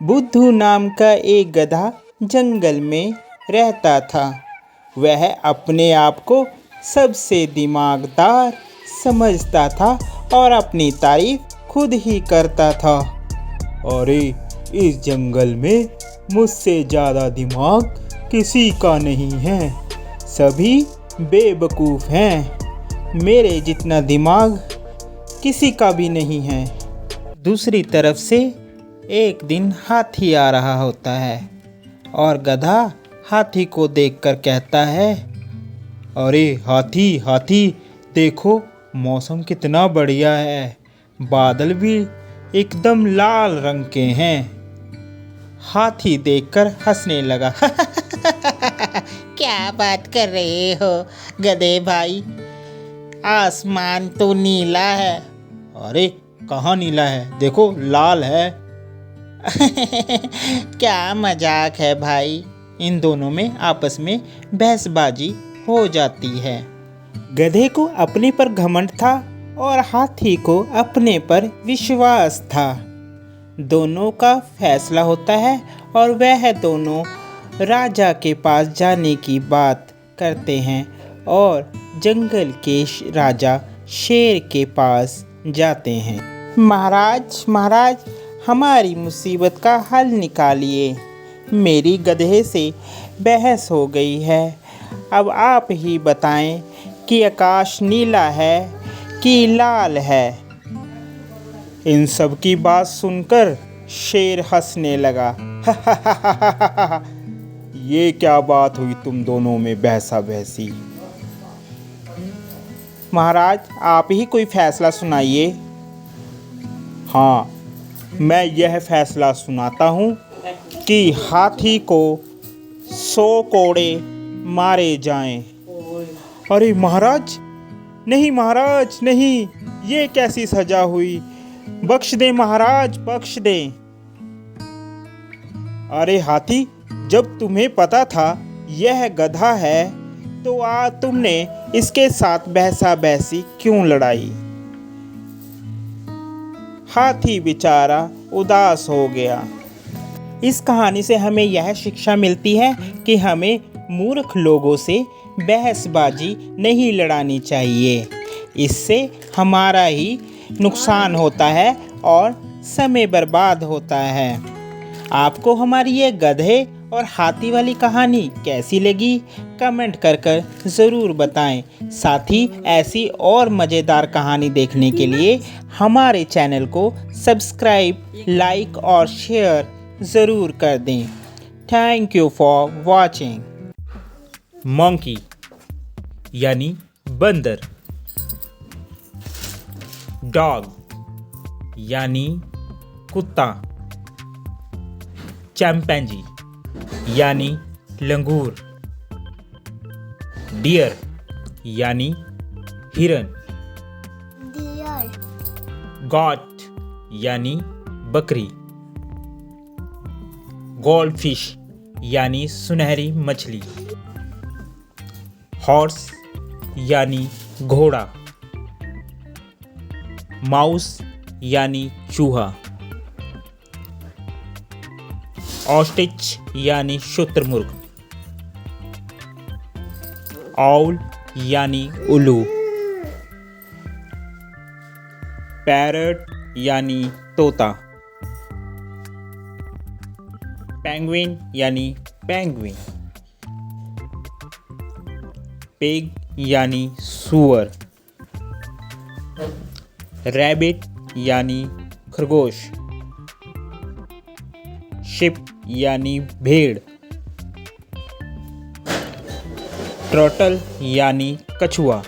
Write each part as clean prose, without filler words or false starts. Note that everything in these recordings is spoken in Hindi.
बुद्धू नाम का एक गधा जंगल में रहता था। वह अपने आप को सबसे दिमागदार समझता था और अपनी तारीफ खुद ही करता था। अरे, इस जंगल में मुझसे ज़्यादा दिमाग किसी का नहीं है। सभी बेवकूफ़ हैं। मेरे जितना दिमाग किसी का भी नहीं है। दूसरी तरफ से एक दिन हाथी आ रहा होता है और गधा हाथी को देखकर कहता है, अरे हाथी हाथी, देखो मौसम कितना बढ़िया है। बादल भी एकदम लाल रंग के हैं। हाथी देखकर हंसने लगा। क्या बात कर रहे हो गधे भाई, आसमान तो नीला है। अरे कहाँ नीला है, देखो लाल है। क्या मजाक है भाई। इन दोनों में आपस में बहसबाजी हो जाती है। गधे को अपने पर घमंड था और हाथी को अपने पर विश्वास था। दोनों का फैसला होता है और वह दोनों राजा के पास जाने की बात करते हैं और जंगल के राजा शेर के पास जाते हैं। महाराज महाराज, हमारी मुसीबत का हल निकालिए। मेरी गधे से बहस हो गई है। अब आप ही बताएं कि आकाश नीला है कि लाल है। इन सब की बात सुनकर शेर हंसने लगा। ये क्या बात हुई तुम दोनों में बहसा बहसी। महाराज, आप ही कोई फैसला सुनाइए। हाँ, मैं यह फैसला सुनाता हूँ कि हाथी को 100 कोड़े मारे जाएं। अरे महाराज, नहीं महाराज नहीं, ये कैसी सजा हुई। बख्श दें महाराज, बख्श दें। अरे हाथी, जब तुम्हें पता था यह गधा है तो आज तुमने इसके साथ बहसा बहसी क्यों लड़ाई। हाथी बेचारा उदास हो गया। इस कहानी से हमें यह शिक्षा मिलती है कि हमें मूर्ख लोगों से बहसबाजी नहीं लड़ानी चाहिए। इससे हमारा ही नुकसान होता है और समय बर्बाद होता है। आपको हमारी ये गधे और हाथी वाली कहानी कैसी लगी, कमेंट कर ज़रूर बताएं। साथ ही ऐसी और मज़ेदार कहानी देखने के लिए हमारे चैनल को सब्सक्राइब, लाइक और शेयर ज़रूर कर दें। Thank you for watching. Monkey यानी बंदर, डॉग यानी कुत्ता, चैंपैंजी यानी लंगूर, डियर यानी हिरन, गॉट यानी बकरी, गोल्डफिश यानी सुनहरी मछली, हॉर्स यानी घोड़ा, माउस यानी चूहा, ऑस्ट्रिच यानी शुतुरमुर्ग, आउल यानी उल्लू, पैरट यानी तोता, पेंगुइन यानी पेंगुइन, पिग यानी सूअर, रैबिट यानी खरगोश, शिप यानी भेड़, टर्टल यानी कछुआ।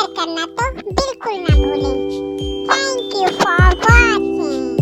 शेयर करना तो बिल्कुल ना भूलें। Thank you for watching.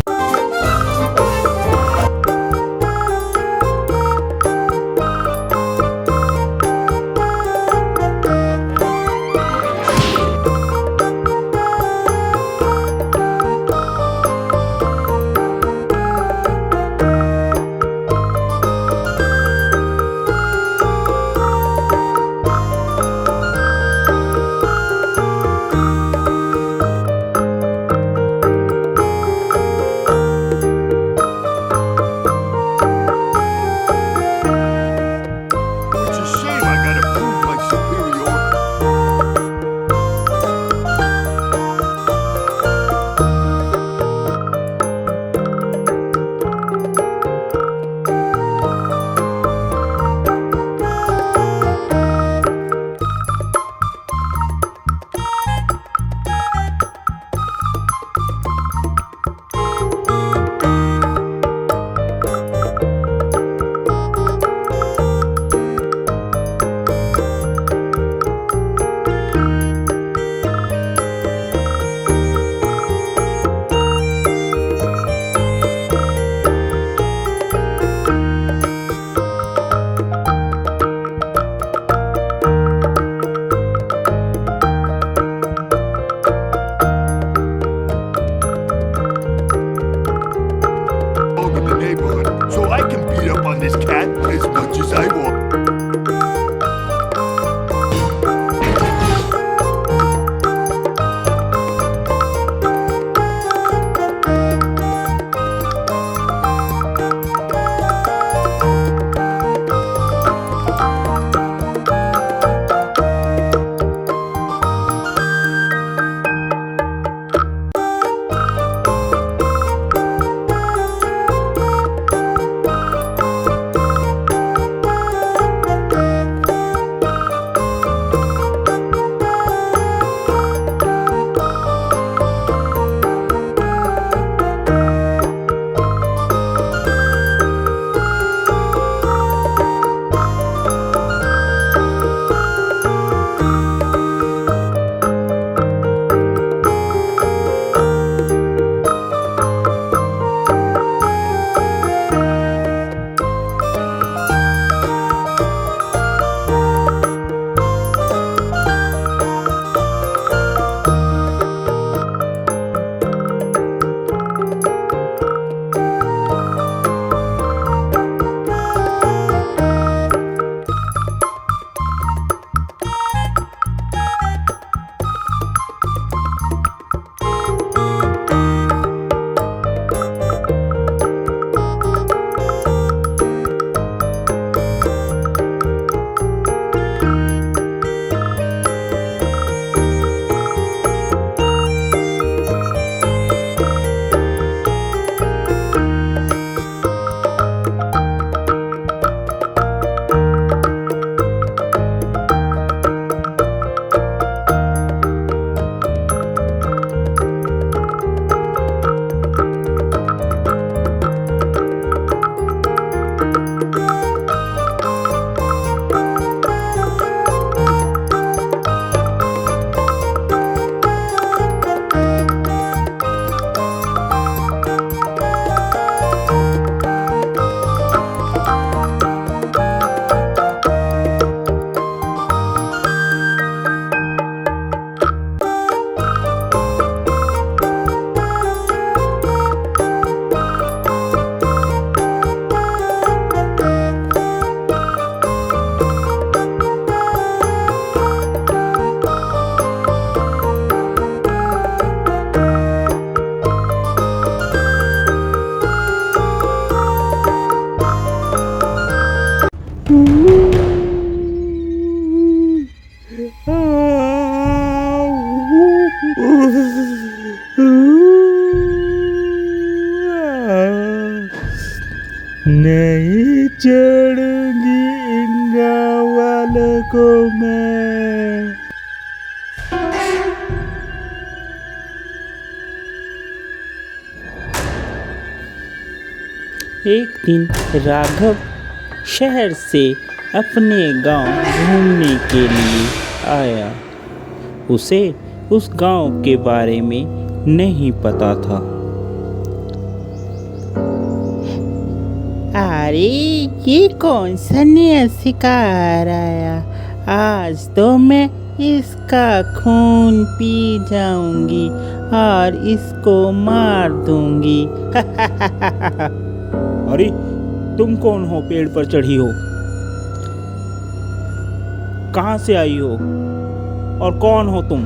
It's a shame I gotta prove my superiority. All in the neighborhood, so I can beat up on this cat as much as I want. नहीं छोड़ूंगी इन गाँव वालों को मैं। एक दिन राघव शहर से अपने गांव घूमने के लिए आया। उसे उस गांव के बारे में नहीं पता था। अरे ये कौन सा नया शिकार आया? आज तो मैं इसका खून पी जाऊंगी और इसको मार दूंगी। अरे तुम कौन हो? पेड़ पर चढ़ी हो? कहाँ से आई हो और कौन हो तुम?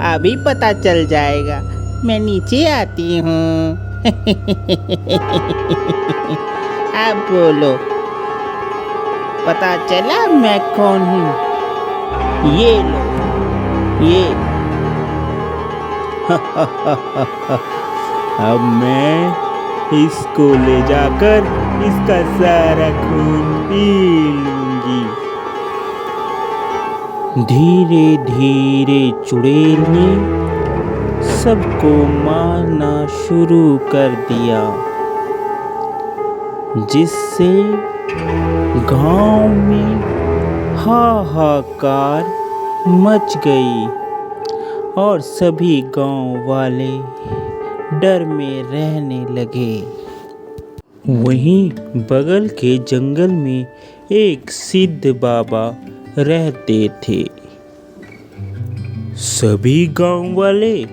अभी पता चल जाएगा, मैं नीचे आती हूँ। अब बोलो, पता चला मैं कौन हूँ? ये लो, ये। अब मैं इसको ले जाकर इसका सारा खून पी लूंगी। धीरे धीरे चुड़ैल ने सबको मारना शुरू कर दिया, जिससे गांव में हाहाकार मच गई और सभी गांव वाले डर में रहने लगे। वहीं बगल के जंगल में एक सिद्ध बाबा रहते थे। सभी गांव वाले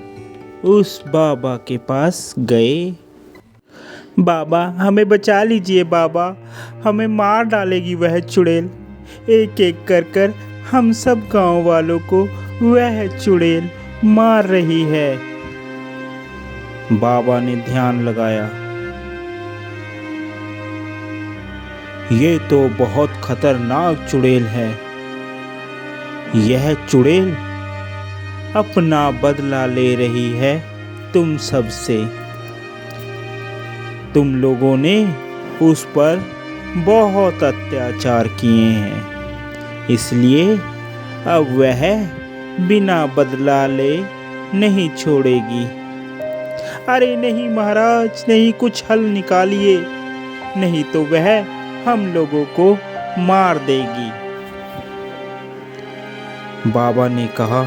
उस बाबा के पास गए। बाबा, हमें बचा लीजिए बाबा, हमें मार डालेगी वह चुड़ैल। एक एक कर हम सब गांव वालों को वह चुड़ैल मार रही है। बाबा ने ध्यान लगाया। ये तो बहुत खतरनाक चुड़ैल है। यह चुड़ैल अपना बदला ले रही है तुम सबसे। तुम लोगों ने उस पर बहुत अत्याचार किए हैं, इसलिए अब वह बिना बदला ले नहीं छोड़ेगी। अरे नहीं महाराज, नहीं, कुछ हल निकालिए, नहीं तो वह हम लोगों को मार देगी। बाबा ने कहा,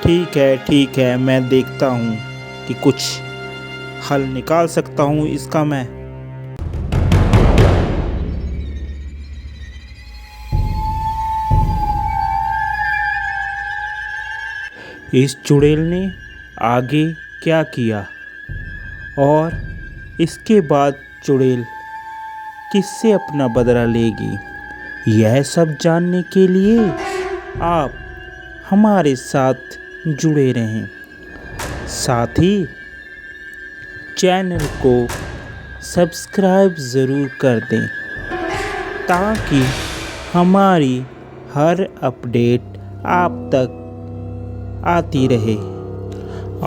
ठीक है, मैं देखता हूँ कि कुछ हल निकाल सकता हूँ इसका मैं। इस चुड़ैल ने आगे क्या किया और इसके बाद चुड़ैल किससे अपना बदला लेगी, यह सब जानने के लिए आप हमारे साथ जुड़े रहें। साथ ही चैनल को सब्सक्राइब ज़रूर कर दें ताकि हमारी हर अपडेट आप तक आती रहे।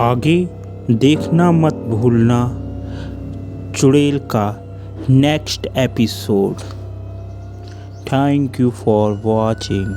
आगे देखना मत भूलना चुड़ैल का next episode. Thank you for watching.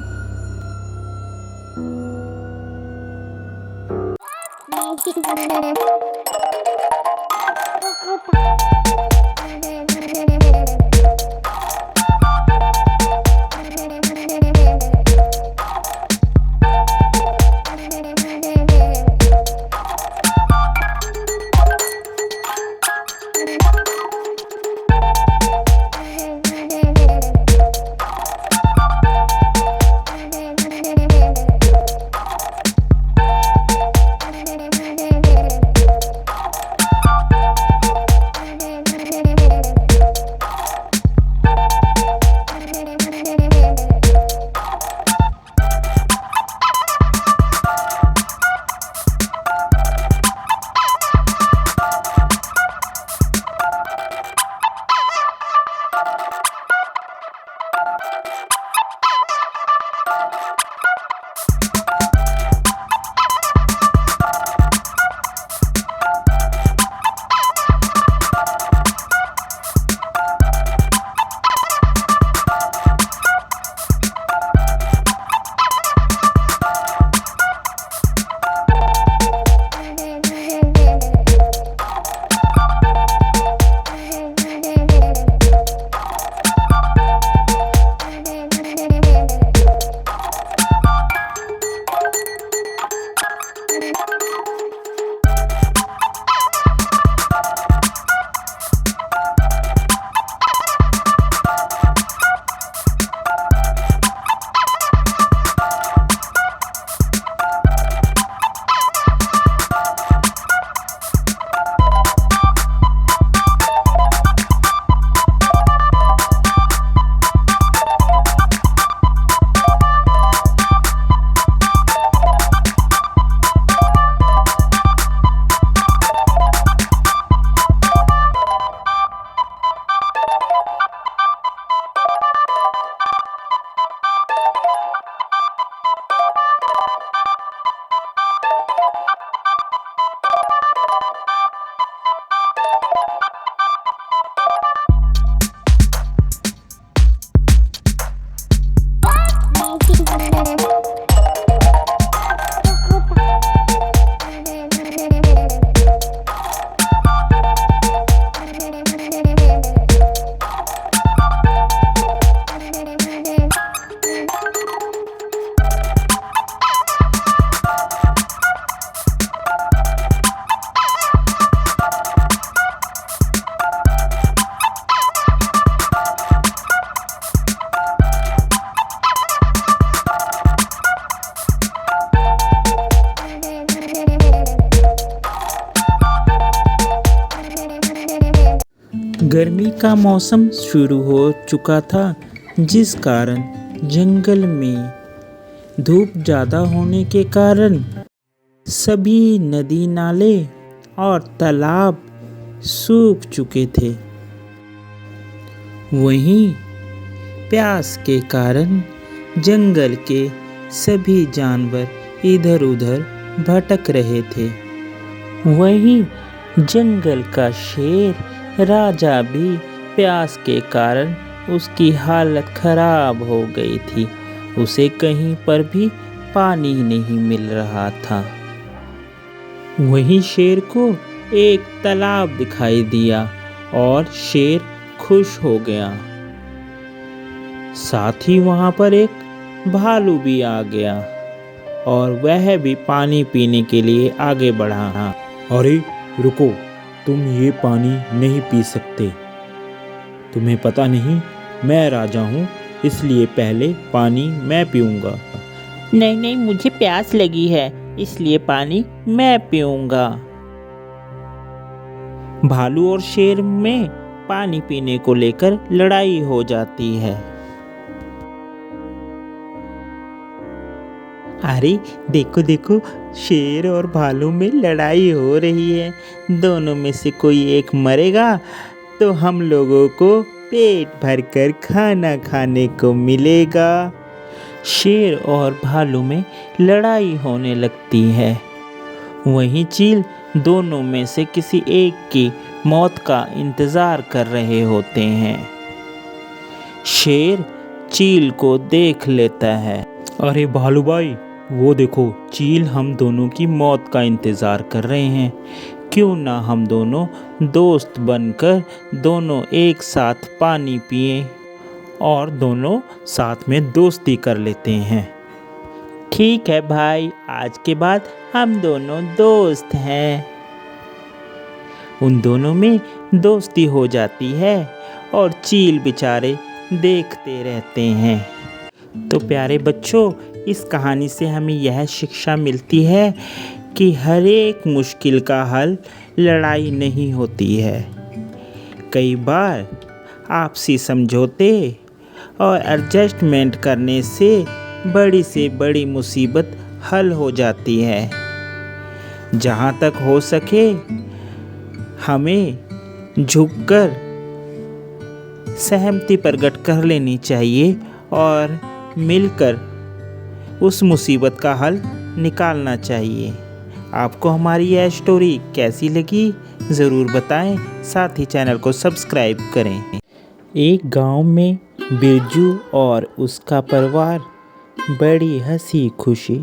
गर्मी का मौसम शुरू हो चुका था, जिस कारण जंगल में धूप ज़्यादा होने के कारण सभी नदी नाले और तालाब सूख चुके थे। वहीं प्यास के कारण जंगल के सभी जानवर इधर उधर भटक रहे थे। वहीं जंगल का शेर राजा भी प्यास के कारण उसकी हालत खराब हो गई थी। उसे कहीं पर भी पानी नहीं मिल रहा था। वहीं शेर को एक तालाब दिखाई दिया और शेर खुश हो गया। साथ ही वहां पर एक भालू भी आ गया और वह भी पानी पीने के लिए आगे बढ़ा। अरे रुको, तुम ये पानी नहीं पी सकते। तुम्हें पता नहीं मैं राजा हूँ, इसलिए पहले पानी मैं पीऊँगा। नहीं नहीं, मुझे प्यास लगी है, इसलिए पानी मैं पीऊँगा। भालू और शेर में पानी पीने को लेकर लड़ाई हो जाती है। अरे देखो देखो, शेर और भालू में लड़ाई हो रही है। दोनों में से कोई एक मरेगा तो हम लोगों को पेट भरकर खाना खाने को मिलेगा। शेर और भालू में लड़ाई होने लगती है। वहीं चील दोनों में से किसी एक की मौत का इंतज़ार कर रहे होते हैं। शेर चील को देख लेता है। अरे भालू भाई, वो देखो, चील हम दोनों की मौत का इंतज़ार कर रहे हैं। क्यों ना हम दोनों दोस्त बनकर दोनों एक साथ पानी पिए और दोनों साथ में दोस्ती कर लेते हैं। ठीक है भाई, आज के बाद हम दोनों दोस्त हैं। उन दोनों में दोस्ती हो जाती है और चील बेचारे देखते रहते हैं। तो प्यारे बच्चों, इस कहानी से हमें यह शिक्षा मिलती है कि हर एक मुश्किल का हल लड़ाई नहीं होती है। कई बार आपसी समझौते और एडजस्टमेंट करने से बड़ी मुसीबत हल हो जाती है। जहाँ तक हो सके हमें झुककर सहमति प्रकट कर लेनी चाहिए और मिलकर उस मुसीबत का हल निकालना चाहिए। आपको हमारी यह स्टोरी कैसी लगी ज़रूर बताएं, साथ ही चैनल को सब्सक्राइब करें। एक गांव में बिरजू और उसका परिवार बड़ी हंसी खुशी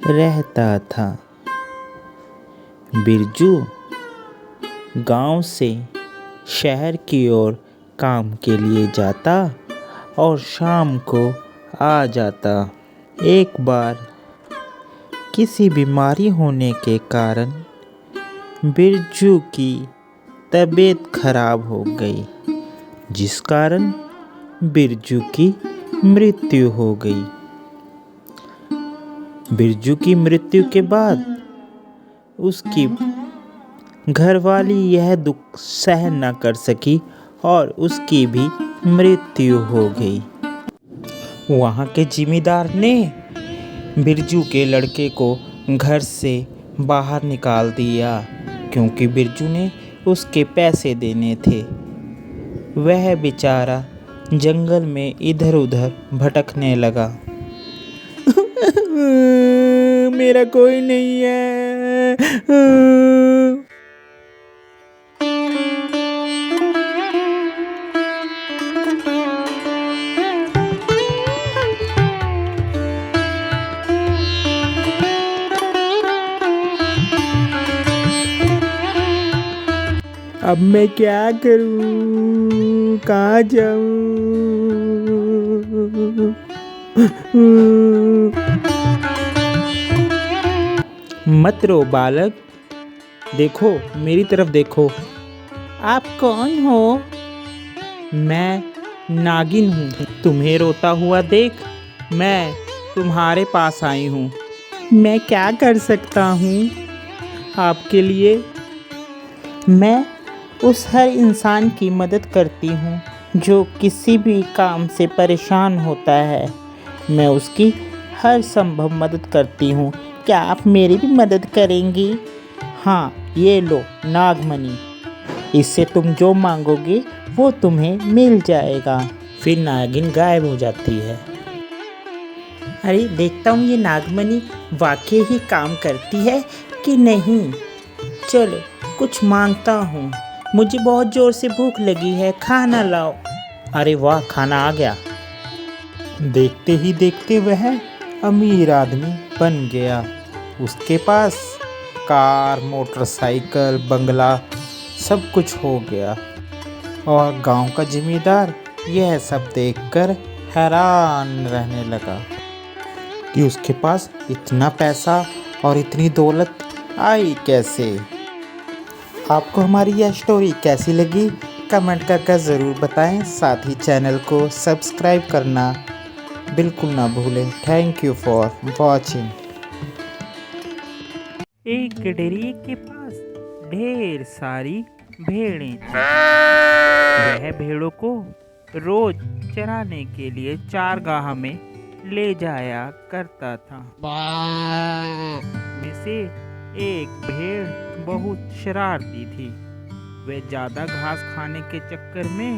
रहता था। बिरजू गांव से शहर की ओर काम के लिए जाता और शाम को आ जाता। एक बार किसी बीमारी होने के कारण बिरजू की तबीयत खराब हो गई, जिस कारण बिरजू की मृत्यु हो गई। बिरजू की मृत्यु के बाद उसकी घरवाली यह दुख सहन न कर सकी और उसकी भी मृत्यु हो गई। वहाँ के जिम्मेदार ने बिरजू के लड़के को घर से बाहर निकाल दिया, क्योंकि बिरजू ने उसके पैसे देने थे। वह बेचारा जंगल में इधर उधर भटकने लगा। मेरा कोई नहीं है। अब मैं क्या करूं, कहाँ जाऊं? मत रो बालक, देखो मेरी तरफ देखो। आप कौन हो? मैं नागिन हूँ। तुम्हें रोता हुआ देख मैं तुम्हारे पास आई हूँ। मैं क्या कर सकता हूँ आपके लिए? मैं उस हर इंसान की मदद करती हूँ जो किसी भी काम से परेशान होता है। मैं उसकी हर संभव मदद करती हूँ। क्या आप मेरी भी मदद करेंगी? हाँ, ये लो नागमणि। इससे तुम जो मांगोगे वो तुम्हें मिल जाएगा। फिर नागिन गायब हो जाती है। अरे देखता हूँ ये नागमणि वाकई ही काम करती है कि नहीं। चलो कुछ मांगता हूँ। मुझे बहुत ज़ोर से भूख लगी है, खाना लाओ। अरे वाह, खाना आ गया। देखते ही देखते वह अमीर आदमी बन गया। उसके पास कार, मोटरसाइकिल, बंगला सब कुछ हो गया। और गांव का जिम्मेदार यह सब देखकर हैरान रहने लगा कि उसके पास इतना पैसा और इतनी दौलत आई कैसे। आपको हमारी यह स्टोरी कैसी लगी कमेंट करके ज़रूर बताएं। साथ ही चैनल को सब्सक्राइब करना बिल्कुल ना भूलें। Thank you for watching. एक गडेरिए के पास ढेर सारी भेड़ें थीं। वह भेड़ों को रोज चराने के लिए चारगाह में ले जाया करता था। में से एक भेड़ बहुत शरारती थी। वह ज्यादा घास खाने के चक्कर में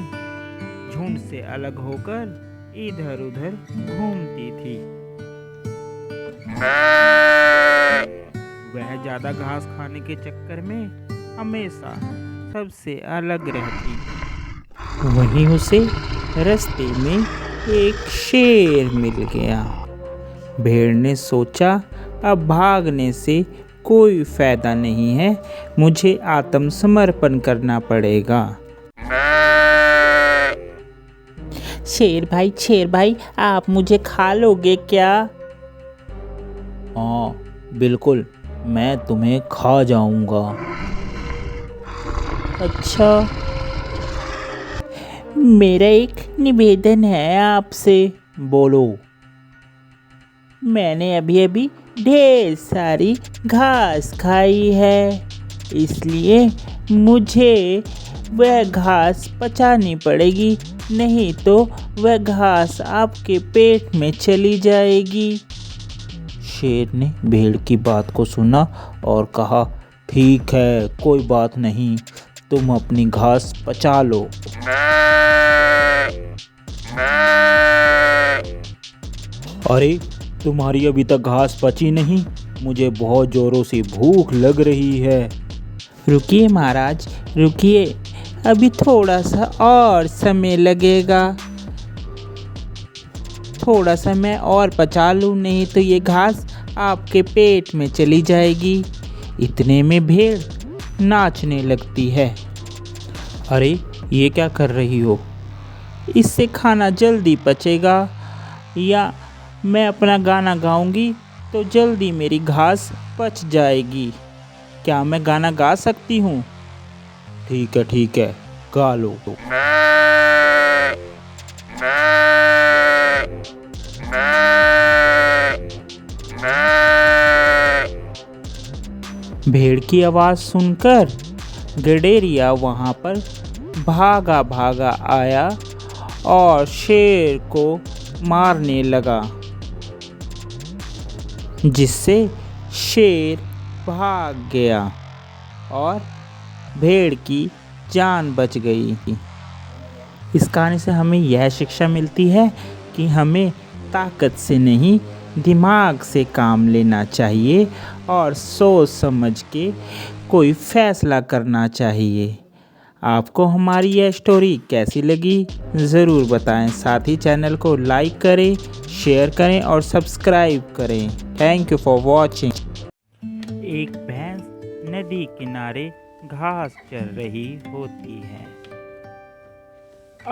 झुंड से अलग होकर इधर उधर घूमती थी। वह ज्यादा घास खाने के चक्कर में हमेशा सबसे अलग रहती। वहीं उसे रास्ते में एक शेर मिल गया। भेड़ ने सोचा अब भागने से कोई फायदा नहीं है, मुझे आत्मसमर्पण करना पड़ेगा। शेर भाई आप मुझे खा लोगे क्या? हाँ बिल्कुल, मैं तुम्हें खा जाऊंगा। अच्छा, मेरा एक निवेदन है आपसे। बोलो। मैंने अभी अभी ढेर सारी घास खाई है, इसलिए मुझे वह घास पचानी पड़ेगी, नहीं तो वह घास आपके पेट में चली जाएगी। शेर ने भेड़ की बात को सुना और कहा, ठीक है, कोई बात नहीं, तुम अपनी घास पचा लो। अरे तुम्हारी अभी तक घास पची नहीं, मुझे बहुत जोरों से भूख लग रही है। रुकिए महाराज, रुकिए, अभी थोड़ा सा और समय लगेगा। थोड़ा सा मैं और पचा लूँ, नहीं तो ये घास आपके पेट में चली जाएगी। इतने में भेड़ नाचने लगती है। अरे ये क्या कर रही हो? इससे खाना जल्दी पचेगा, या मैं अपना गाना गाऊंगी तो जल्दी मेरी घास पच जाएगी। क्या मैं गाना गा सकती हूँ? ठीक है, गा लो। भेड़ की आवाज़ सुनकर गडेरिया वहाँ पर भागा भागा आया और शेर को मारने लगा, जिससे शेर भाग गया और भेड़ की जान बच गई। इस कहानी से हमें यह शिक्षा मिलती है कि हमें ताकत से नहीं, दिमाग से काम लेना चाहिए और सोच समझ के कोई फैसला करना चाहिए। आपको हमारी यह स्टोरी कैसी लगी ज़रूर बताएं। साथ ही चैनल को लाइक करें, शेयर करें और सब्सक्राइब करें। Thank you for watching. एक भैंस नदी किनारे घास चर रही होती है।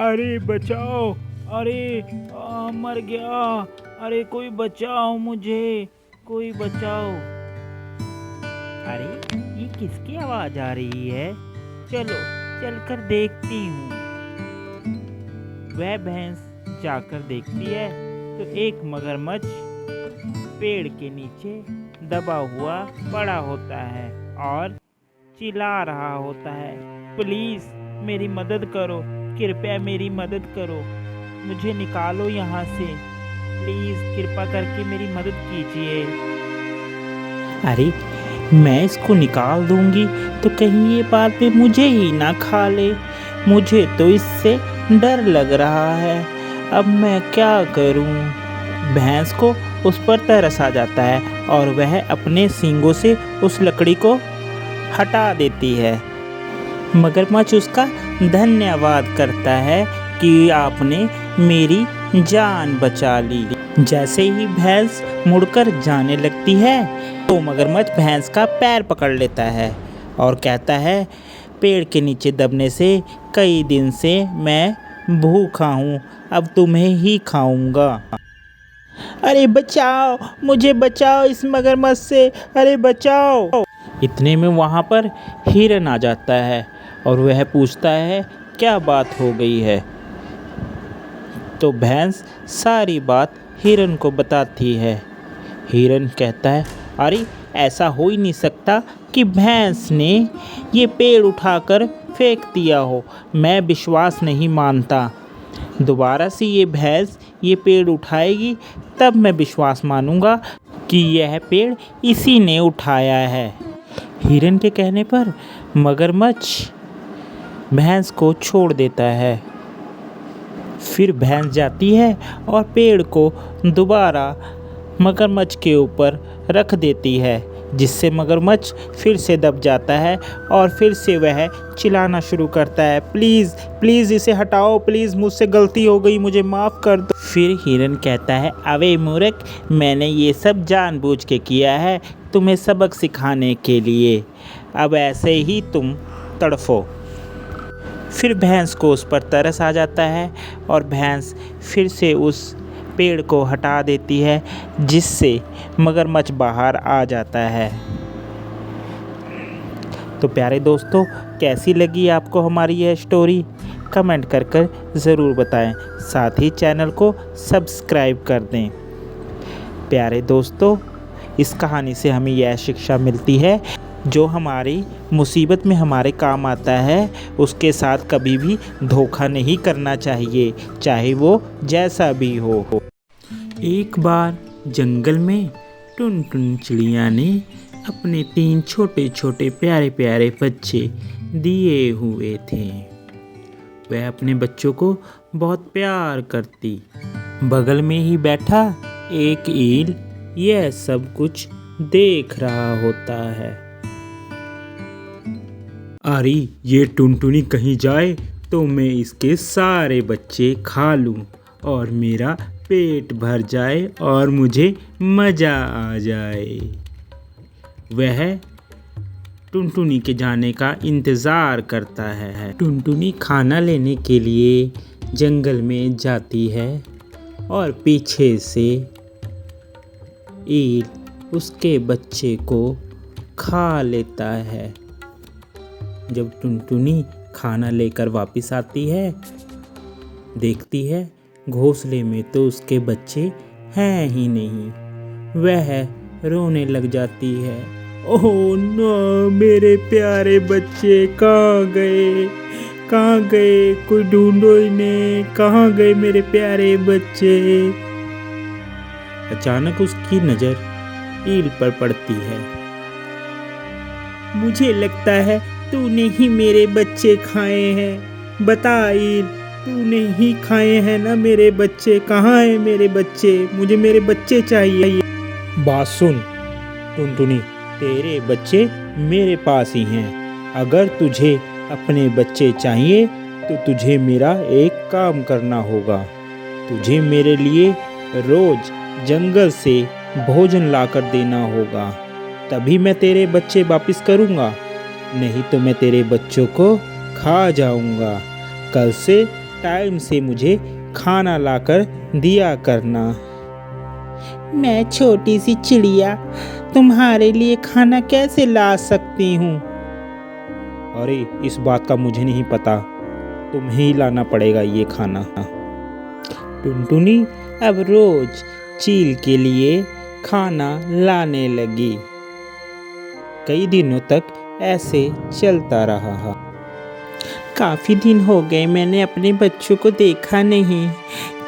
अरे बचाओ, अरे मर गया, अरे कोई बचाओ मुझे, कोई बचाओ। अरे ये किसकी आवाज़ आ रही है? चलो चलकर देखती हूँ। वह भैंस जाकर देखती है तो एक मगरमच्छ पेड़ के नीचे दबा हुआ पड़ा होता है और चिल्ला रहा होता है, प्लीज़ मेरी मदद करो, कृपया मेरी मदद करो, मुझे निकालो यहाँ से, प्लीज़ कृपा करके मेरी मदद कीजिए। अरे मैं इसको निकाल दूंगी तो कहीं ये बाद में मुझे ही ना खा ले। मुझे तो इससे डर लग रहा है, अब मैं क्या करूं? भैंस को उस पर तरस आ जाता है और वह अपने सींगों से उस लकड़ी को हटा देती है। मगरमच्छ उसका धन्यवाद करता है कि आपने मेरी जान बचा ली। जैसे ही भैंस मुड़कर जाने लगती है तो मगरमच्छ भैंस का पैर पकड़ लेता है और कहता है, पेड़ के नीचे दबने से कई दिन से मैं भूखा हूँ, अब तुम्हें ही खाऊंगा। अरे बचाओ, मुझे बचाओ इस मगरमच्छ से, अरे बचाओ। इतने में वहाँ पर हिरन आ जाता है और वह पूछता है क्या बात हो गई है। तो भैंस सारी बात हिरन को बताती है। हिरन कहता है, अरे ऐसा हो ही नहीं सकता कि भैंस ने ये पेड़ उठाकर फेंक दिया हो, मैं विश्वास नहीं मानता। दोबारा से ये भैंस ये पेड़ उठाएगी तब मैं विश्वास मानूंगा कि यह पेड़ इसी ने उठाया है। हिरन के कहने पर मगरमच्छ भैंस को छोड़ देता है। फिर भैंस जाती है और पेड़ को दोबारा मगरमच्छ के ऊपर रख देती है, जिससे मगरमच्छ फिर से दब जाता है और फिर से वह चिल्लाना शुरू करता है, प्लीज़ प्लीज़ इसे हटाओ, प्लीज़ मुझसे गलती हो गई, मुझे माफ़ कर दो। फिर हिरन कहता है, अबे मूर्ख, मैंने ये सब जानबूझ के किया है तुम्हें सबक सिखाने के लिए, अब ऐसे ही तुम तड़फो। फिर भैंस को उस पर तरस आ जाता है और भैंस फिर से उस पेड़ को हटा देती है, जिससे मगरमच्छ बाहर आ जाता है। तो प्यारे दोस्तों, कैसी लगी आपको हमारी यह स्टोरी? कमेंट कर ज़रूर बताएं, साथ ही चैनल को सब्सक्राइब कर दें। प्यारे दोस्तों, इस कहानी से हमें यह शिक्षा मिलती है, जो हमारी मुसीबत में हमारे काम आता है उसके साथ कभी भी धोखा नहीं करना चाहिए, चाहे वो जैसा भी हो। एक बार जंगल में टुनटुन चिड़िया ने अपने 3 छोटे छोटे प्यारे प्यारे बच्चे दिए हुए थे। वह अपने बच्चों को बहुत प्यार करती। बगल में ही बैठा एक ईल यह सब कुछ देख रहा होता है। अरे ये टुनटुनी कहीं जाए तो मैं इसके सारे बच्चे खा लूं और मेरा पेट भर जाए और मुझे मज़ा आ जाए। वह टुनटुनी के जाने का इंतज़ार करता है। टुनटुनी खाना लेने के लिए जंगल में जाती है और पीछे से ईल उसके बच्चे को खा लेता है। जब टुनटुनी खाना लेकर वापस आती है, देखती है घोंसले में तो उसके बच्चे हैं ही नहीं। वह रोने लग जाती है, ओह नो, मेरे प्यारे बच्चे कहाँ गए, कहाँ गए, कोई ढूंढो इन्हें, कहाँ गए मेरे प्यारे बच्चे। अचानक उसकी नज़र ईल पर पड़ती है। मुझे लगता है तूने ही मेरे बच्चे खाए हैं, बता ईल, तूने ही खाए हैं ना मेरे बच्चे, कहाँ हैं मेरे बच्चे, मुझे मेरे बच्चे चाहिए। बात सुन टुनटुनी, तेरे बच्चे मेरे पास ही हैं। अगर तुझे अपने बच्चे चाहिए तो तुझे मेरा एक काम करना होगा। तुझे मेरे लिए रोज जंगल से भोजन लाकर देना होगा, तभी मैं तेरे बच्चे वापस करूँगा, नहीं तो मैं तेरे बच्चों को खा जाऊँगा। कल से टाइम से मुझे खाना लाकर दिया करना। मैं छोटी सी चिड़िया तुम्हारे लिए खाना कैसे ला सकती हूँ? अरे इस बात का मुझे नहीं पता, तुम्हें ही लाना पड़ेगा ये खाना। टुनटुनी अब रोज चील के लिए खाना लाने लगी। कई दिनों तक ऐसे चलता रहा। काफ़ी दिन हो गए मैंने अपने बच्चों को देखा नहीं।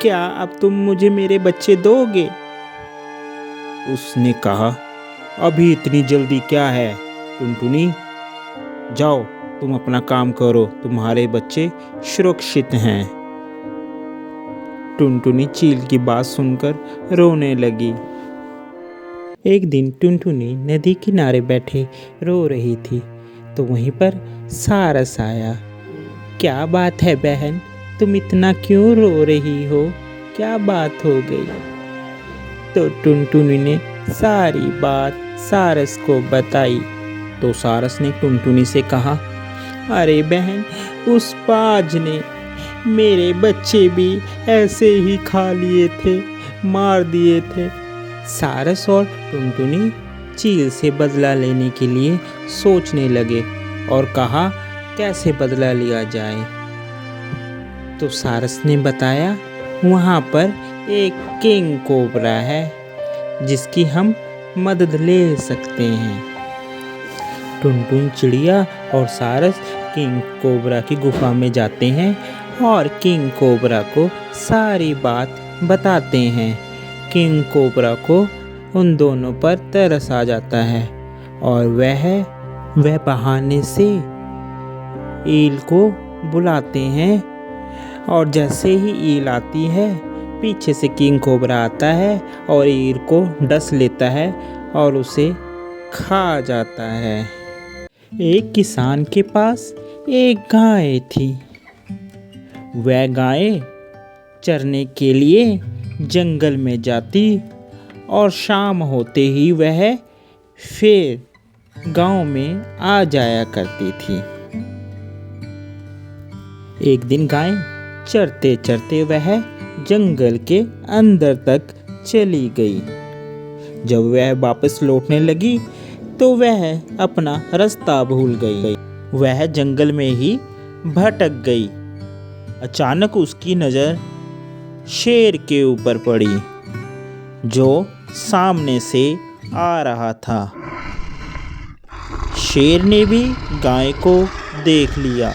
क्या अब तुम मुझे मेरे बच्चे दोगे? उसने कहा, अभी इतनी जल्दी क्या है टुनटुनी, जाओ तुम अपना काम करो, तुम्हारे बच्चे सुरक्षित हैं। टुनटुनी चील की बात सुनकर रोने लगी। एक दिन टुनटुनी नदी किनारे बैठे रो रही थी, तो वहीं पर सारस आया। क्या बात है बहन, तुम इतना क्यों रो रही हो? क्या बात हो गई? तो टुनटुनी ने सारी बात सारस को बताई। तो सारस ने टुनटुनी से कहा, अरे बहन, उस बाज ने मेरे बच्चे भी ऐसे ही खा लिए थे, मार दिए थे। सारस और टुनटुनी चील से बदला लेने के लिए सोचने लगे और कहा कैसे बदला लिया जाए। तो सारस ने बताया वहाँ पर एक किंग कोबरा है जिसकी हम मदद ले सकते हैं। टुनटुन चिड़िया और सारस किंग कोबरा की गुफा में जाते हैं और किंग कोबरा को सारी बात बताते हैं। किंग कोबरा को उन दोनों पर तरस आ जाता है और वह बहाने से ईल को बुलाते हैं, और जैसे ही ईल आती है पीछे से किंग कोबरा आता है और ईल को डस लेता है और उसे खा जाता है। एक किसान के पास एक गाय थी। वह गाय चरने के लिए जंगल में जाती और शाम होते ही वह फिर गांव में आ जाया करती थी। एक दिन गाय चरते चरते वह जंगल के अंदर तक चली गई। जब वह वापस लौटने लगी तो वह अपना रास्ता भूल गई। वह जंगल में ही भटक गई। अचानक उसकी नज़र शेर के ऊपर पड़ी जो सामने से आ रहा था। शेर ने भी गाय को देख लिया।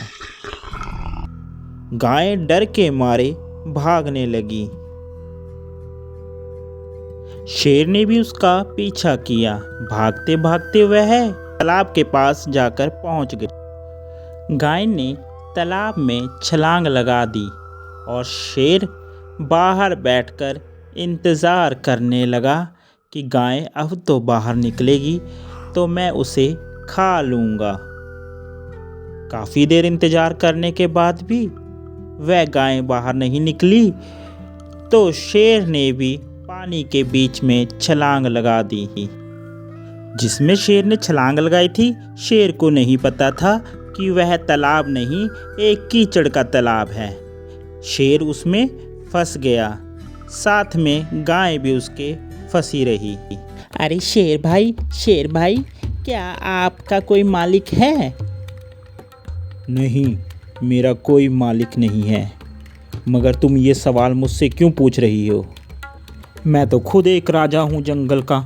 गाय डर के मारे भागने लगी। शेर ने भी उसका पीछा किया। भागते भागते वह तालाब के पास जाकर पहुंच गई। गाय ने तालाब में छलांग लगा दी और शेर बाहर बैठकर इंतज़ार करने लगा कि गाय अब तो बाहर निकलेगी तो मैं उसे खा लूँगा। काफ़ी देर इंतज़ार करने के बाद भी वह गाय बाहर नहीं निकली तो शेर ने भी पानी के बीच में छलांग लगा दी। जिसमें शेर ने छलांग लगाई थी, शेर को नहीं पता था कि वह तालाब नहीं एक कीचड़ का तालाब है। शेर उसमें फंस गया, साथ में गाय भी उसके फंसी रही। अरे शेर भाई, क्या आपका कोई मालिक है? नहीं, मेरा कोई मालिक नहीं है, मगर तुम ये सवाल मुझसे क्यों पूछ रही हो? मैं तो खुद एक राजा हूँ जंगल का।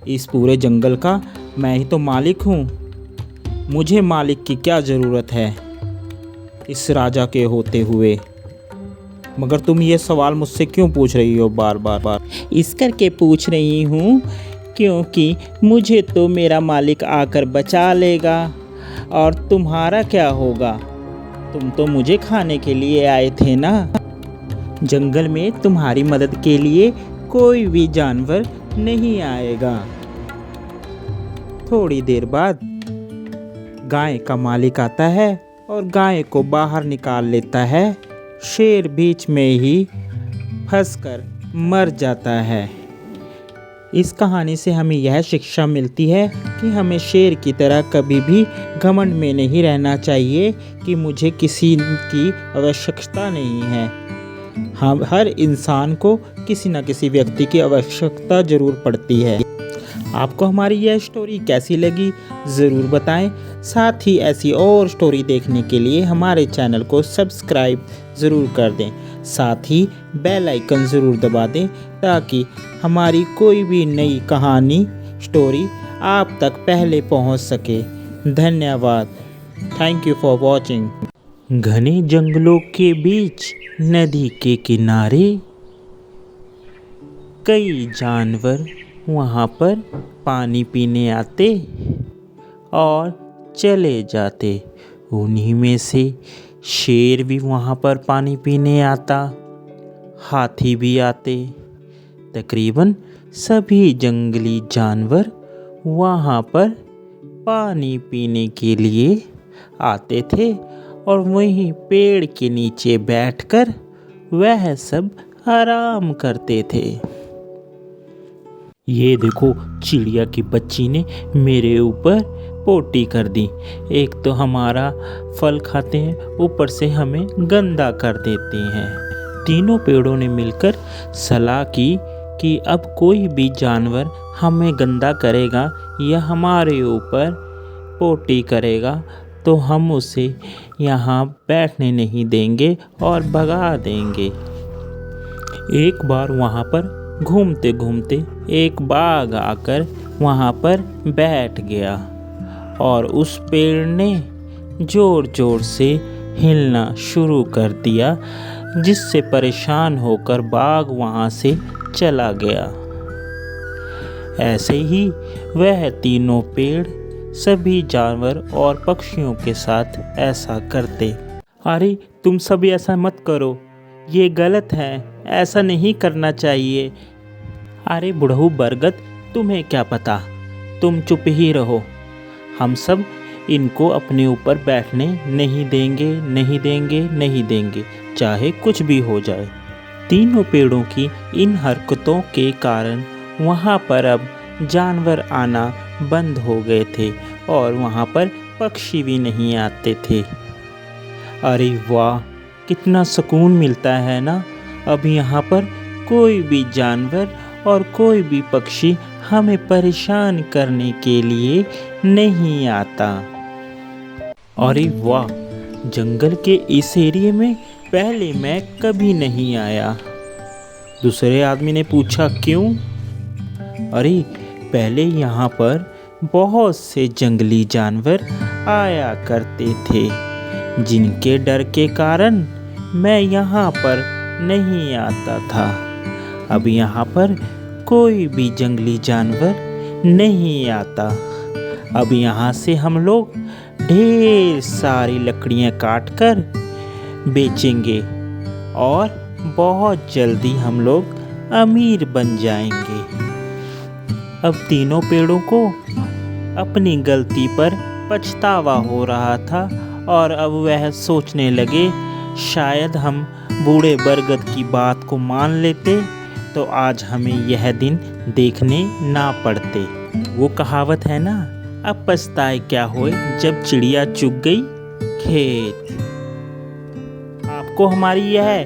इस पूरे जंगल का मैं ही तो मालिक हूँ। मुझे मालिक की क्या ज़रूरत है इस राजा के होते हुए? मगर तुम ये सवाल मुझसे क्यों पूछ रही हो बार बार? इस करके पूछ रही हूँ क्योंकि मुझे तो मेरा मालिक आकर बचा लेगा और तुम्हारा क्या होगा? तुम तो मुझे खाने के लिए आए थे ना। जंगल में तुम्हारी मदद के लिए कोई भी जानवर नहीं आएगा। थोड़ी देर बाद गाय का मालिक आता है और गाय को बाहर निकाल लेता है। शेर बीच में ही फंसकर मर जाता है। इस कहानी से हमें यह शिक्षा मिलती है कि हमें शेर की तरह कभी भी घमंड में नहीं रहना चाहिए कि मुझे किसी की आवश्यकता नहीं है। हम हर इंसान को किसी न किसी व्यक्ति की आवश्यकता ज़रूर पड़ती है। आपको हमारी यह स्टोरी कैसी लगी ज़रूर बताएं। साथ ही ऐसी और स्टोरी देखने के लिए हमारे चैनल को सब्सक्राइब ज़रूर कर दें। साथ ही बेल आइकन ज़रूर दबा दें ताकि हमारी कोई भी नई कहानी स्टोरी आप तक पहले पहुंच सके। धन्यवाद। Thank you for watching. घने जंगलों के बीच नदी के किनारे कई जानवर वहाँ पर पानी पीने आते और चले जाते। उन्हीं में से शेर भी वहाँ पर पानी पीने आता, हाथी भी आते। तकरीबन सभी जंगली जानवर वहाँ पर पानी पीने के लिए आते थे और वहीं पेड़ के नीचे बैठकर वह सब आराम करते थे। ये देखो, चिड़िया की बच्ची ने मेरे ऊपर पोटी कर दी। एक तो हमारा फल खाते हैं, ऊपर से हमें गंदा कर देते हैं। तीनों पेड़ों ने मिलकर सलाह की कि अब कोई भी जानवर हमें गंदा करेगा या हमारे ऊपर पोटी करेगा तो हम उसे यहाँ बैठने नहीं देंगे और भगा देंगे। एक बार वहाँ पर घूमते घूमते एक बाघ आकर वहाँ पर बैठ गया और उस पेड़ ने ज़ोर ज़ोर से हिलना शुरू कर दिया, जिससे परेशान होकर बाघ वहाँ से चला गया। ऐसे ही वह तीनों पेड़ सभी जानवर और पक्षियों के साथ ऐसा करते। अरे तुम सब ऐसा मत करो, ये गलत है, ऐसा नहीं करना चाहिए। अरे बुढ़ऊ बरगद, तुम्हें क्या पता, तुम चुप ही रहो। हम सब इनको अपने ऊपर बैठने नहीं देंगे, नहीं देंगे, नहीं देंगे, चाहे कुछ भी हो जाए। तीनों पेड़ों की इन हरकतों के कारण वहाँ पर अब जानवर आना बंद हो गए थे और वहाँ पर पक्षी भी नहीं आते थे। अरे वाह, कितना सुकून मिलता है ना। अब यहाँ पर कोई भी जानवर और कोई भी पक्षी हमें परेशान करने के लिए नहीं आता। अरे वाह, जंगल के इस एरिया में पहले मैं कभी नहीं आया। दूसरे आदमी ने पूछा क्यों? अरे पहले यहाँ पर बहुत से जंगली जानवर आया करते थे, जिनके डर के कारण मैं यहाँ पर नहीं आता था। अब यहाँ पर कोई भी जंगली जानवर नहीं आता। अब यहाँ से हम लोग ढेर सारी लकड़ियाँ काटकर बेचेंगे और बहुत जल्दी हम लोग अमीर बन जाएंगे। अब तीनों पेड़ों को अपनी गलती पर पछतावा हो रहा था और अब वह सोचने लगे शायद हम बूढ़े बरगद की बात को मान लेते तो आज हमें यह दिन देखने ना पड़ते। वो कहावत है ना, अब पछताए क्या होए जब चिड़िया चुग गई खेत। आपको हमारी यह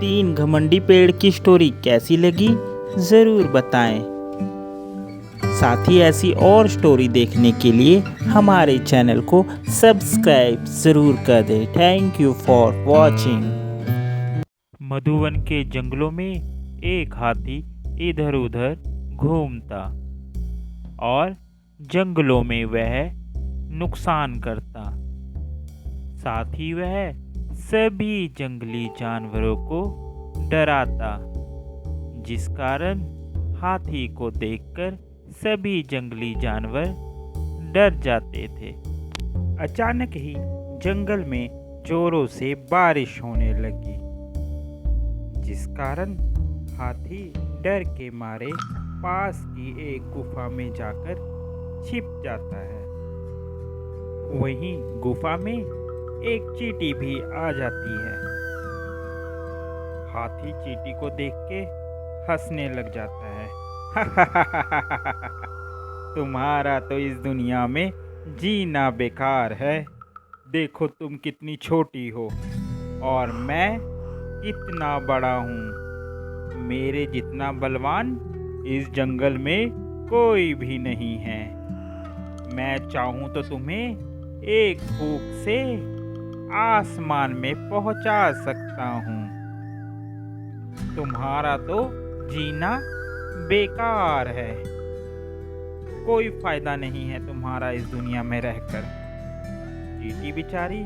3 घमंडी पेड़ की स्टोरी कैसी लगी ज़रूर बताएं। साथ ही ऐसी और स्टोरी देखने के लिए हमारे चैनल को सब्सक्राइब ज़रूर कर दें। Thank you for watching. Madhuvan के जंगलों में एक हाथी इधर उधर घूमता और जंगलों में वह नुकसान करता। साथ ही वह सभी जंगली जानवरों को डराता, जिस कारण हाथी को देखकर सभी जंगली जानवर डर जाते थे। अचानक ही जंगल में जोरों से बारिश होने लगी, जिस कारण हाथी डर के मारे पास की एक गुफा में जाकर छिप जाता है। वहीं गुफा में एक चींटी भी आ जाती है। हाथी चींटी को देख के हंसने लग जाता है। तुम्हारा तो इस दुनिया में जीना बेकार है। देखो तुम कितनी छोटी हो और मैं कितना बड़ा हूँ। मेरे जितना बलवान इस जंगल में कोई भी नहीं है। मैं चाहूँ तो तुम्हें एक फूंक से आसमान में पहुँचा सकता हूँ। तुम्हारा तो जीना बेकार है। कोई फायदा नहीं है तुम्हारा इस दुनिया में रहकर। चींटी बेचारी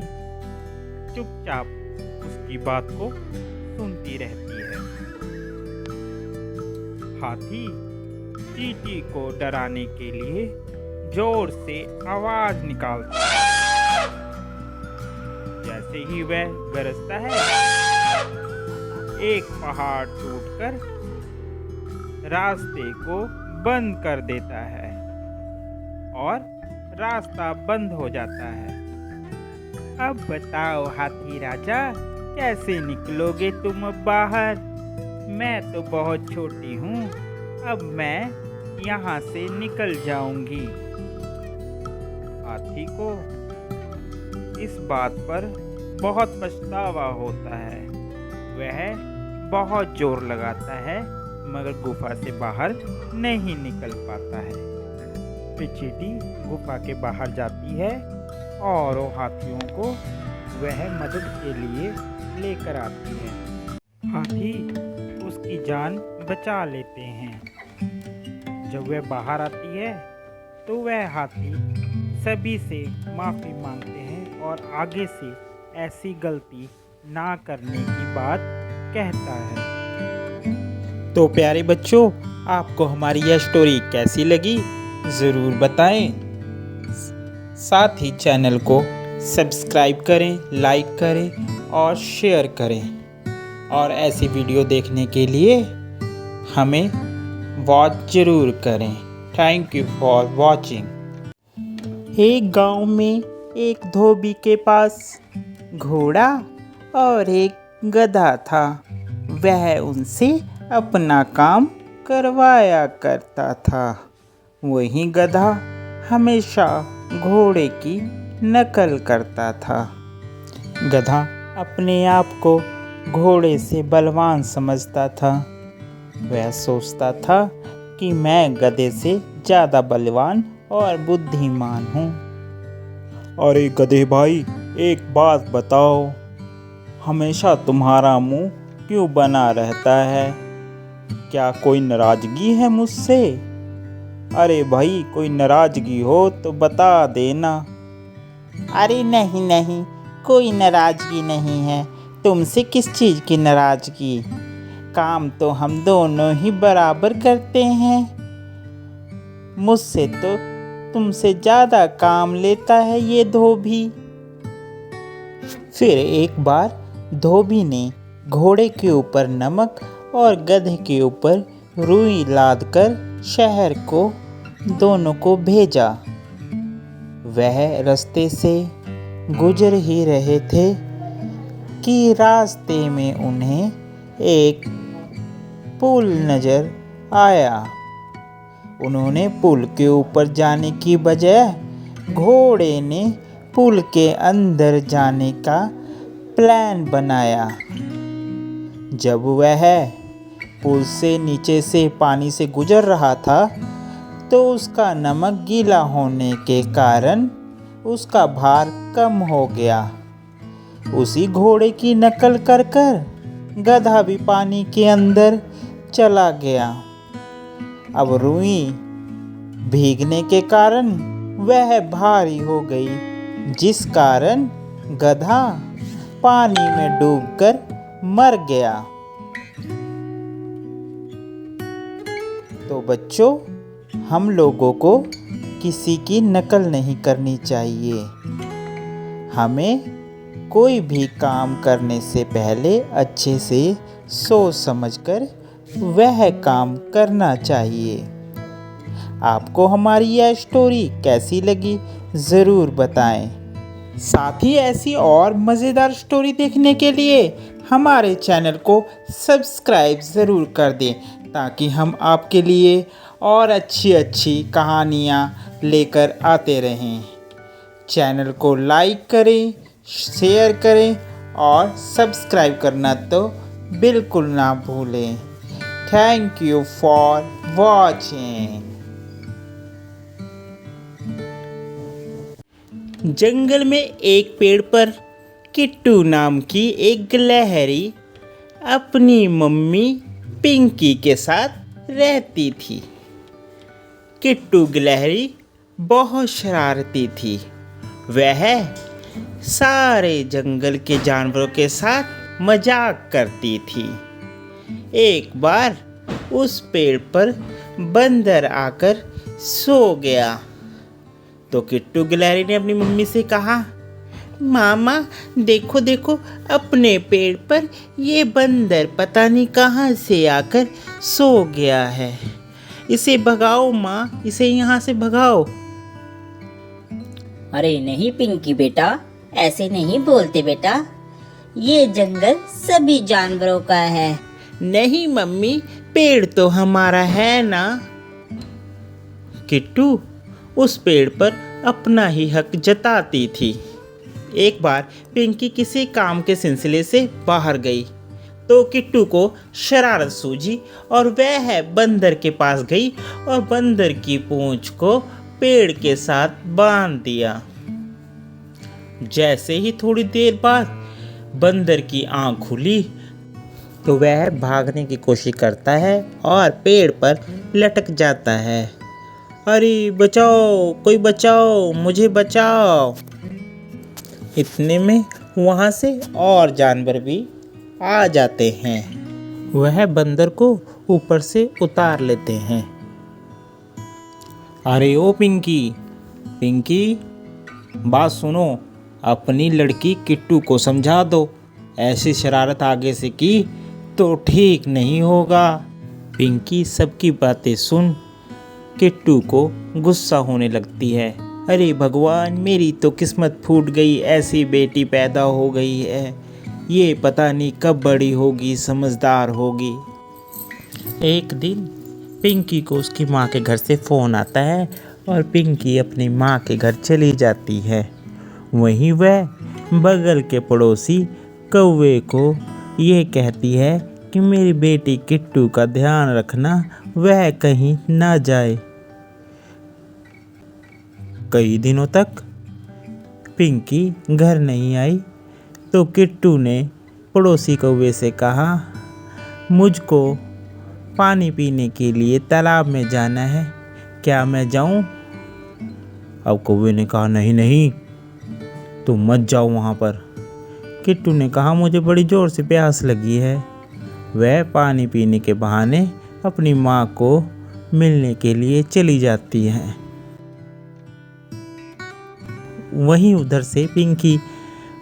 चुपचाप उसकी बात को सुनती रहती है। हाथी चींटी को डराने के लिए जोर से आवाज निकालता है। जैसे ही वह गरजता है, एक पहाड़ टूटकर रास्ते को बंद कर देता है और रास्ता बंद हो जाता है। अब बताओ हाथी राजा, कैसे निकलोगे तुम अब बाहर? मैं तो बहुत छोटी हूँ, अब मैं यहाँ से निकल जाऊंगी। हाथी को इस बात पर बहुत पछतावा होता है। वह बहुत जोर लगाता है मगर गुफा से बाहर नहीं निकल पाता है। फिर चींटी गुफा के बाहर जाती है और वो हाथियों को वह मदद के लिए लेकर आती है। हाथी उसकी जान बचा लेते हैं। जब वह बाहर आती है तो वह हाथी सभी से माफ़ी मांगते हैं और आगे से ऐसी गलती ना करने की बात कहता है। तो प्यारे बच्चों, आपको हमारी यह स्टोरी कैसी लगी ज़रूर बताएं। साथ ही चैनल को सब्सक्राइब करें, लाइक करें और शेयर करें। और ऐसी वीडियो देखने के लिए हमें वॉच ज़रूर करें। Thank you for watching. एक गांव में एक धोबी के पास घोड़ा और एक गधा था। वह उनसे अपना काम करवाया करता था। वहीं गधा हमेशा घोड़े की नकल करता था। गधा अपने आप को घोड़े से बलवान समझता था। वह सोचता था कि मैं गधे से ज़्यादा बलवान और बुद्धिमान हूँ। अरे गधे भाई, एक बात बताओ, हमेशा तुम्हारा मुंह क्यों बना रहता है? क्या कोई नाराज़गी है मुझसे? अरे भाई, कोई नाराज़गी हो तो बता देना। अरे नहीं नहीं, कोई नाराज़गी नहीं है। तुमसे किस चीज़ की नाराज़गी? काम तो हम दोनों ही बराबर करते हैं। मुझसे तो तुमसे ज़्यादा काम लेता है ये धोबी। फिर एक बार धोबी ने घोड़े के ऊपर नमक और गधे के ऊपर रुई लाद कर शहर को दोनों को भेजा। वह रास्ते से गुजर ही रहे थे कि रास्ते में उन्हें एक पुल नज़र आया। उन्होंने पुल के ऊपर जाने की बजाय घोड़े ने पुल के अंदर जाने का प्लान बनाया। जब वह पुल से नीचे से पानी से गुजर रहा था तो उसका नमक गीला होने के कारण उसका भार कम हो गया। उसी घोड़े की नकल कर कर गधा भी पानी के अंदर चला गया। अब रुई भीगने के कारण वह भारी हो गई, जिस कारण गधा पानी में डूबकर मर गया। तो बच्चों, हम लोगों को किसी की नकल नहीं करनी चाहिए। हमें कोई भी काम करने से पहले अच्छे से सोच समझकर वह काम करना चाहिए। आपको हमारी यह स्टोरी कैसी लगी ज़रूर बताएं। साथ ही ऐसी और मज़ेदार स्टोरी देखने के लिए हमारे चैनल को सब्सक्राइब ज़रूर कर दें, ताकि हम आपके लिए और अच्छी अच्छी कहानियाँ लेकर आते रहें। चैनल को लाइक करें, शेयर करें और सब्सक्राइब करना तो बिल्कुल ना भूलें। Thank you for watching. जंगल में एक पेड़ पर किट्टू नाम की एक गिलहरी अपनी मम्मी पिंकी के साथ रहती थी। किट्टू गिलहरी बहुत शरारती थी। वह सारे जंगल के जानवरों के साथ मजाक करती थी। एक बार उस पेड़ पर बंदर आकर सो गया तो किट्टू गिलहरी ने अपनी मम्मी से कहा, मामा देखो देखो, अपने पेड़ पर ये बंदर पता नहीं कहाँ से आकर सो गया है। इसे भगाओ माँ, इसे यहाँ से भगाओ। अरे नहीं पिंकी बेटा, ऐसे नहीं बोलते बेटा, ये जंगल सभी जानवरों का है। नहीं मम्मी, पेड़ तो हमारा है ना। किट्टू उस पेड़ पर अपना ही हक जताती थी। एक बार पिंकी किसी काम के सिलसिले से बाहर गई तो किट्टू को शरारत सूझी और वह बंदर के पास गई और बंदर की पूंछ को पेड़ के साथ बांध दिया। जैसे ही थोड़ी देर बाद बंदर की आंख खुली तो वह भागने की कोशिश करता है और पेड़ पर लटक जाता है। अरे बचाओ, कोई बचाओ, मुझे बचाओ। इतने में वहाँ से और जानवर भी आ जाते हैं। वह बंदर को ऊपर से उतार लेते हैं। अरे ओ पिंकी, पिंकी बात सुनो, अपनी लड़की किट्टू को समझा दो। ऐसी शरारत आगे से की तो ठीक नहीं होगा। पिंकी सबकी बातें सुन किट्टू को गुस्सा होने लगती है। अरे भगवान, मेरी तो किस्मत फूट गई, ऐसी बेटी पैदा हो गई है। ये पता नहीं कब बड़ी होगी, समझदार होगी। एक दिन पिंकी को उसकी माँ के घर से फ़ोन आता है और पिंकी अपनी माँ के घर चली जाती है। वहीं वह बगल के पड़ोसी कौवे को ये कहती है कि मेरी बेटी किट्टू का ध्यान रखना, वह कहीं ना जाए। कई दिनों तक पिंकी घर नहीं आई तो किट्टू ने पड़ोसी कौवे से कहा, मुझको पानी पीने के लिए तालाब में जाना है, क्या मैं जाऊं? अब कौवे ने कहा, नहीं नहीं, तुम मत जाओ वहाँ पर। किट्टू ने कहा, मुझे बड़ी ज़ोर से प्यास लगी है। वह पानी पीने के बहाने अपनी माँ को मिलने के लिए चली जाती है। वहीं उधर से पिंकी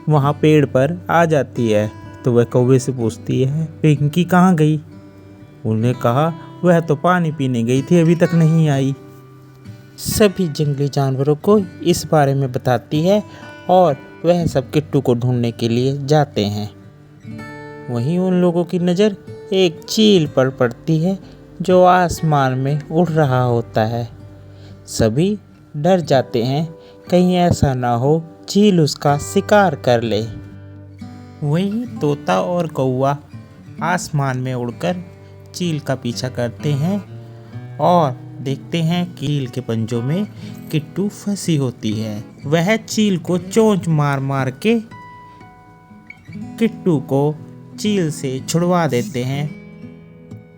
वहाँ पेड़ पर आ जाती है तो वह कौवे से पूछती है, पिंकी कहाँ गई? उन्होंने कहा, वह तो पानी पीने गई थी, अभी तक नहीं आई। सभी जंगली जानवरों को इस बारे में बताती है और वह सब किट्टू को ढूंढने के लिए जाते हैं। वहीं उन लोगों की नज़र एक चील पर पड़ती है जो आसमान में उड़ रहा होता है। सभी डर जाते हैं, कहीं ऐसा ना हो चील उसका शिकार कर ले। वहीं तोता और कौवा आसमान में उड़कर चील का पीछा करते हैं और देखते हैं कि चील के पंजों में किट्टू फंसी होती है। वह चील को चोंच मार मार के किट्टू को चील से छुड़वा देते हैं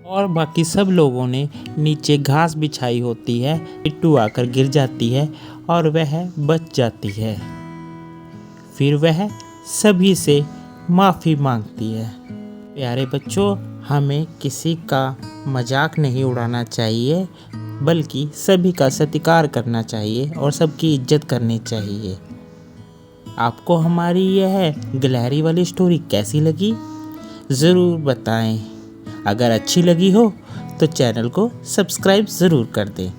और बाकी सब लोगों ने नीचे घास बिछाई होती है। किट्टू आकर गिर जाती है और वह बच जाती है। फिर वह सभी से माफ़ी मांगती है। प्यारे बच्चों, हमें किसी का मजाक नहीं उड़ाना चाहिए, बल्कि सभी का सत्कार करना चाहिए और सबकी इज्जत करनी चाहिए। आपको हमारी यह गिलहरी वाली स्टोरी कैसी लगी, ज़रूर बताएं। अगर अच्छी लगी हो तो चैनल को सब्सक्राइब ज़रूर कर दें,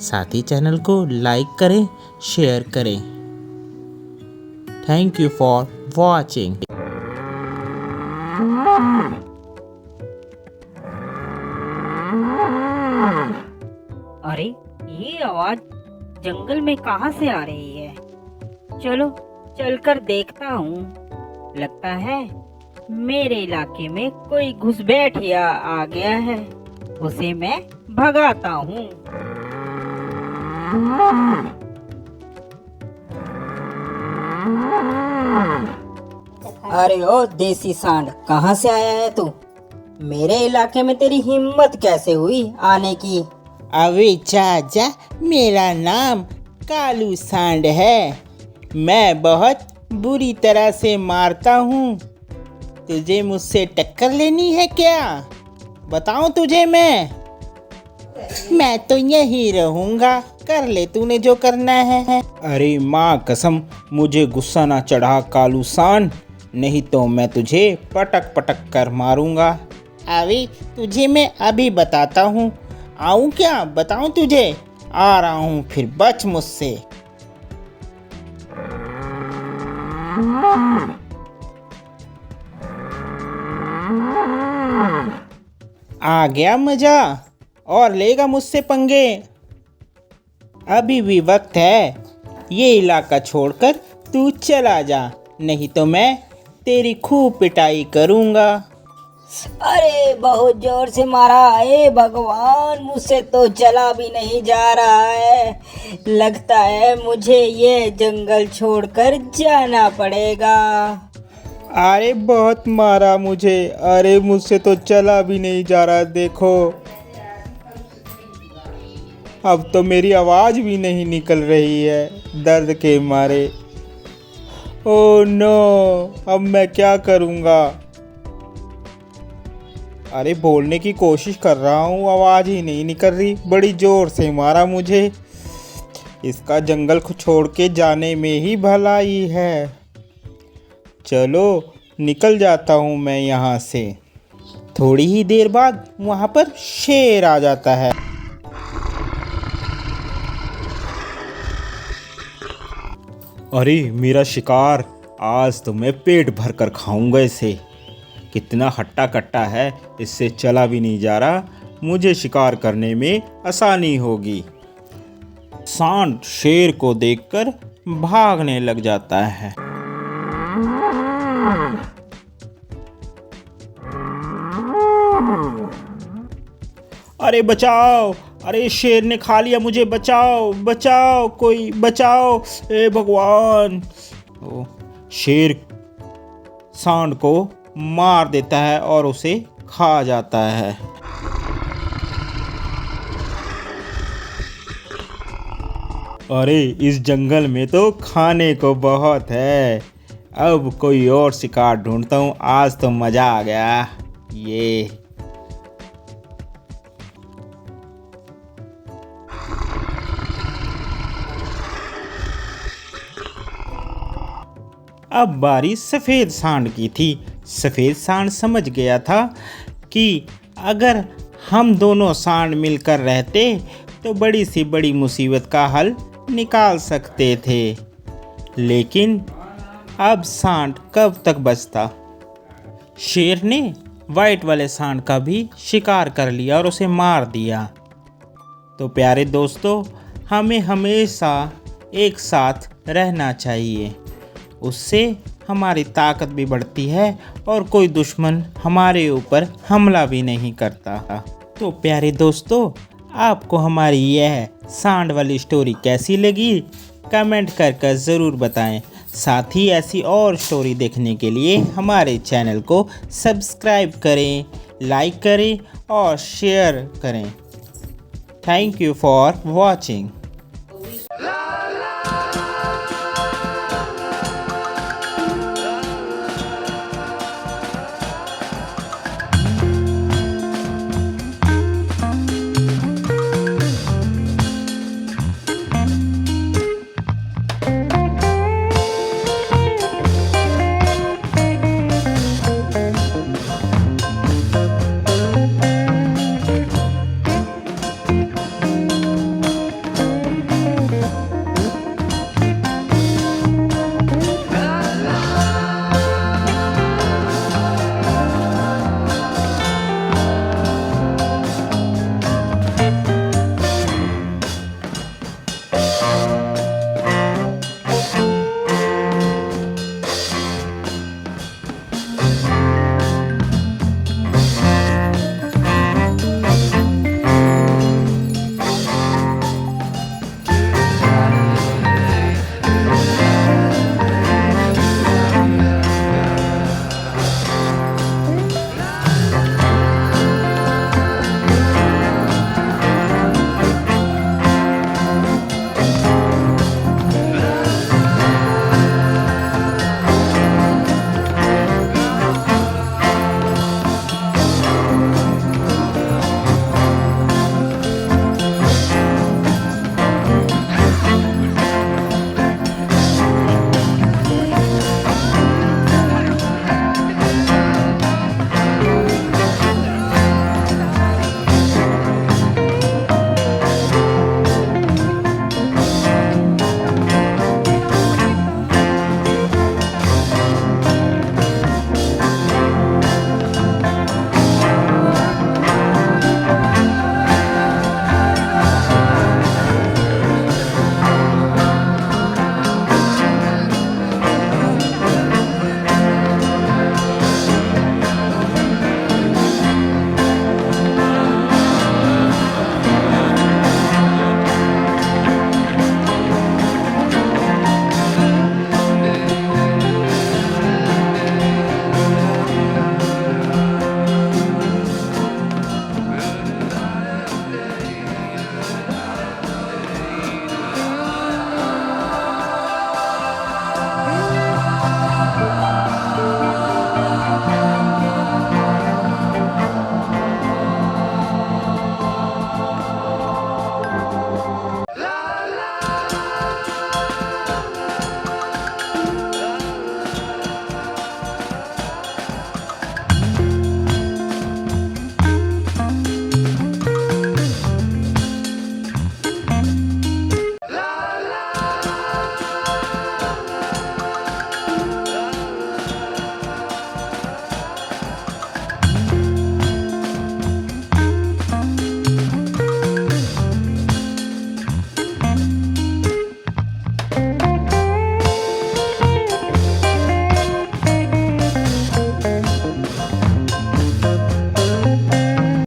साथ ही चैनल को लाइक करें, शेयर करें। Thank you for watching. अरे ये आवाज जंगल में कहाँ से आ रही है? चलो चलकर देखता हूँ। लगता है मेरे इलाके में कोई घुसपैठिया आ गया है, उसे मैं भगाता हूँ। अरे ओ देसी सांड, कहाँ से आया है तू? मेरे इलाके में तेरी हिम्मत कैसे हुई आने की? अबे चाचा, मेरा नाम कालू सांड है। मैं बहुत बुरी तरह से मारता हूँ। तुझे मुझसे टक्कर लेनी है क्या? बताऊँ तुझे मैं तो यहीं रहूँगा। कर ले तूने जो करना है। अरे माँ कसम, मुझे गुस्सा ना चढ़ा कालू सांड, नहीं तो मैं तुझे पटक पटक कर मारूंगा। अभी तुझे मैं अभी बताता हूँ। आऊँ क्या? बताऊँ तुझे? आ रहा हूँ, फिर बच मुझसे। आ गया मजा? और लेगा मुझसे पंगे? अभी भी वक्त है। ये इलाका छोड़कर तू चला जा, नहीं तो मैं तेरी खूब पिटाई करूँगा। अरे बहुत जोर से मारा। हे भगवान, मुझसे तो चला भी नहीं जा रहा है। लगता है मुझे ये जंगल छोड़कर जाना पड़ेगा। अरे बहुत मारा मुझे। अरे मुझसे तो चला भी नहीं जा रहा। देखो, अब तो मेरी आवाज़ भी नहीं निकल रही है दर्द के मारे। ओह नो, अब मैं क्या करूँगा? अरे बोलने की कोशिश कर रहा हूँ, आवाज़ ही नहीं निकल रही। बड़ी ज़ोर से मारा मुझे। इसका जंगल को छोड़ के जाने में ही भलाई है। चलो निकल जाता हूँ मैं यहाँ से। थोड़ी ही देर बाद वहाँ पर शेर आ जाता है। अरे मेरा शिकार, आज तो मैं पेट भर कर खाऊंगा इसे। कितना हट्टा कट्टा है, इससे चला भी नहीं जा रहा। मुझे शिकार करने में आसानी होगी। सांड शेर को देखकर भागने लग जाता है। अरे बचाओ, अरे शेर ने खा लिया मुझे, बचाओ बचाओ, कोई बचाओ, ए भगवान। शेर सांड को मार देता है और उसे खा जाता है। अरे इस जंगल में तो खाने को बहुत है। अब कोई और शिकार ढूंढता हूँ, आज तो मजा आ गया। ये अब बारी सफ़ेद सांड की थी। सफ़ेद सांड समझ गया था कि अगर हम दोनों सांड मिलकर रहते तो बड़ी सी बड़ी मुसीबत का हल निकाल सकते थे। लेकिन अब सांड कब तक बचता? शेर ने वाइट वाले सांड का भी शिकार कर लिया और उसे मार दिया। तो प्यारे दोस्तों, हमें हमेशा एक साथ रहना चाहिए। उससे हमारी ताकत भी बढ़ती है और कोई दुश्मन हमारे ऊपर हमला भी नहीं करता। तो प्यारे दोस्तों, आपको हमारी यह सांड वाली स्टोरी कैसी लगी? कमेंट कर ज़रूर बताएं। साथ ही ऐसी और स्टोरी देखने के लिए हमारे चैनल को सब्सक्राइब करें, लाइक करें और शेयर करें। Thank you for watching.